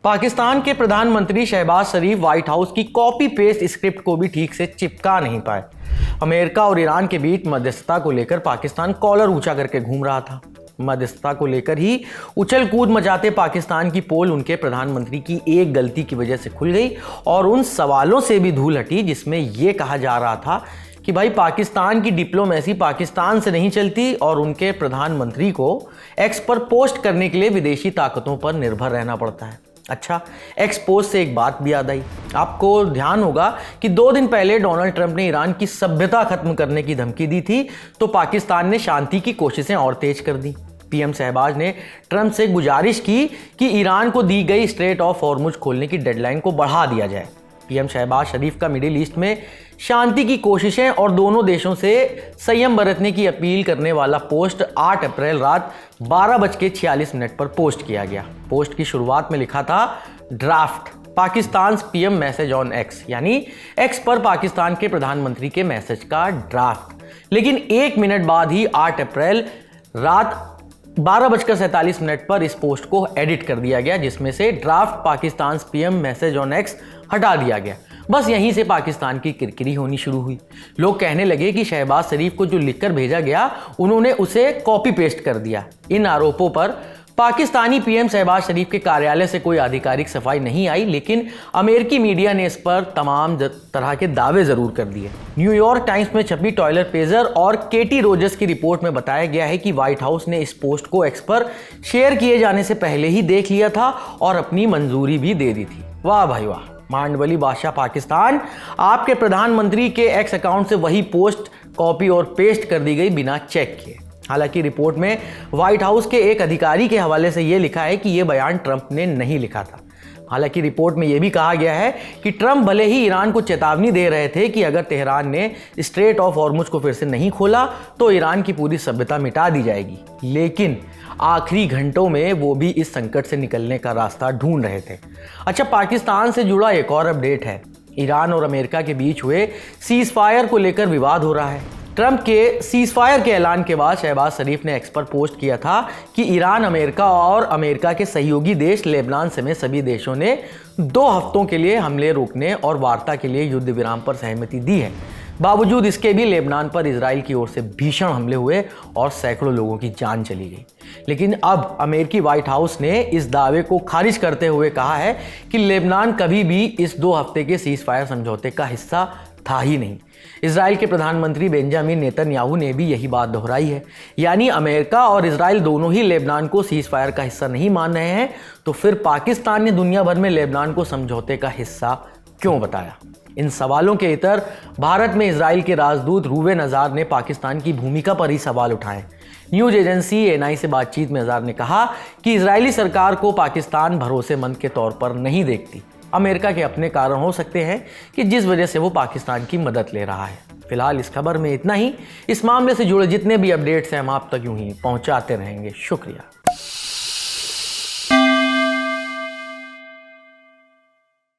पाकिस्तान के प्रधानमंत्री शहबाज शरीफ white house की कॉपी पेस्ट स्क्रिप्ट को भी ठीक से चिपका नहीं पाए। अमेरिका और ईरान के बीच मध्यस्थता को लेकर पाकिस्तान कॉलर ऊंचा करके घूम रहा था। मध्यस्थता को लेकर ही उछल कूद मचाते पाकिस्तान की पोल उनके प्रधानमंत्री की एक गलती की वजह से खुल गई और उन सवालों से भी धूल हटी जिसमें यह कहा जा रहा था कि भाई पाकिस्तान की डिप्लोमेसी पाकिस्तान से नहीं चलती और उनके प्रधानमंत्री को एक्स पर पोस्ट करने के लिए विदेशी ताकतों पर निर्भर रहना पड़ता है। अच्छा, एक्स पोस्ट से एक बात भी याद आई। आपको ध्यान होगा कि 2 दिन पहले डोनाल्ड ट्रंप ने ईरान की सभ्यता खत्म करने की धमकी दी थी, तो पाकिस्तान ने शांति की कोशिशें और तेज कर दी। पीएम शहबाज ने ट्रंप से गुजारिश की कि ईरान को दी गई स्ट्रेट ऑफ हॉर्मुज खोलने की डेडलाइन को बढ़ा दिया जाए। पीएम शहबाज शरीफ का मिडिल ईस्ट में शांति की कोशिशें और दोनों देशों से संयम बरतने की अपील करने वाला पोस्ट 8 अप्रैल रात 12:46 पर पोस्ट किया गया। पोस्ट की शुरुआत में लिखा था draft Pakistan PM message on x, यानी एक्स पर पाकिस्तान के प्रधानमंत्री के मैसेज का ड्राफ्ट। लेकिन 1 मिनट बाद ही 8 अप्रैल रात 12:47 पर इस पोस्ट को एडिट कर दिया गया, जिसमें से draft Pakistan PM message on x हटा दिया गया। बस यहीं से पाकिस्तान की किरकिरी होनी शुरू हुई। लोग कहने लगे कि शहबाज शरीफ को जो लिखकर भेजा गया उन्होंने उसे कॉपी पेस्ट कर दिया। इन आरोपों पर पाकिस्तानी पीएम शहबाज शरीफ के कार्यालय से कोई आधिकारिक सफाई नहीं आई, लेकिन अमेरिकी मीडिया ने इस पर तमाम तरह के दावे जरूर कर दिए। न्यूयॉर्क टाइम्स में छपी टॉयलर पेजर और केटी रोजर्स की रिपोर्ट में बताया गया है कि व्हाइट हाउस ने इस पोस्ट को एक्स पर शेयर किए जाने से पहले ही देख लिया था और अपनी मंजूरी भी दे दी थी। वाह भाई वाह, मांडवली बादशाह पाकिस्तान, आपके प्रधानमंत्री के एक्स अकाउंट से वही पोस्ट कॉपी और पेस्ट कर दी गई बिना चेक किए। हालांकि रिपोर्ट में व्हाइट हाउस के एक अधिकारी के हवाले से यह लिखा है कि यह बयान ट्रंप ने नहीं लिखा था। हालांकि रिपोर्ट में यह भी कहा गया है कि ट्रंप भले ही ईरान को चेतावनी दे रहे थे कि अगर तेहरान ने स्ट्रेट ऑफ हॉर्मुज को फिर से नहीं खोला तो ईरान की पूरी सभ्यता मिटा दी जाएगी, लेकिन आखिरी घंटों में वो भी इस संकट से निकलने का रास्ता ढूंढ रहे थे। अच्छा, पाकिस्तान से जुड़ा एक और अपडेट है। ईरान और अमेरिका के बीच हुए सीज फायर को लेकर विवाद हो रहा है। ट्रंप के सीज फायर के ऐलान के बाद शहबाज शरीफ ने एक्स पर पोस्ट किया था कि ईरान, अमेरिका और अमेरिका के सहयोगी देश लेबनान समेत सभी देशों ने 2 हफ्तों के लिए हमले रोकने और वार्ता के लिए युद्ध विराम पर सहमति दी है। बावजूद इसके भी लेबनान पर इजराइल की ओर से भीषण हमले हुए और सैकड़ों लोगों की जान चली गई। लेकिन अब अमेरिकी व्हाइट हाउस ने इस दावे को खारिज करते हुए कहा है कि लेबनान कभी भी इस 2 हफ्ते के सीज फायर समझौते का हिस्सा था ही नहीं। इजराइल के प्रधानमंत्री बेंजामिन नेतन्याहू ने भी यही बात दोहराई है, यानी अमेरिका और इजराइल दोनों ही लेबनान को सीज फायर का हिस्सा नहीं मान रहे हैं, तो फिर पाकिस्तान ने दुनिया भर में लेबनान को समझौते का हिस्सा क्यों बताया? इन सवालों के इतर भारत में इजराइल के राजदूत रूवेन अजार ने पाकिस्तान की भूमिका पर ही सवाल उठाए। न्यूज एजेंसी एएनआई से बातचीत में अजार ने कहा कि इजरायली सरकार को पाकिस्तान भरोसेमंद के तौर पर नहीं देखती। अमेरिका के अपने कारण हो सकते हैं कि जिस वजह से वो पाकिस्तान की मदद ले रहा है। फिलहाल इस खबर में इतना ही। इस मामले से जुड़े जितने भी अपडेट्स हैं हम आप तक यूं ही पहुंचाते रहेंगे। शुक्रिया।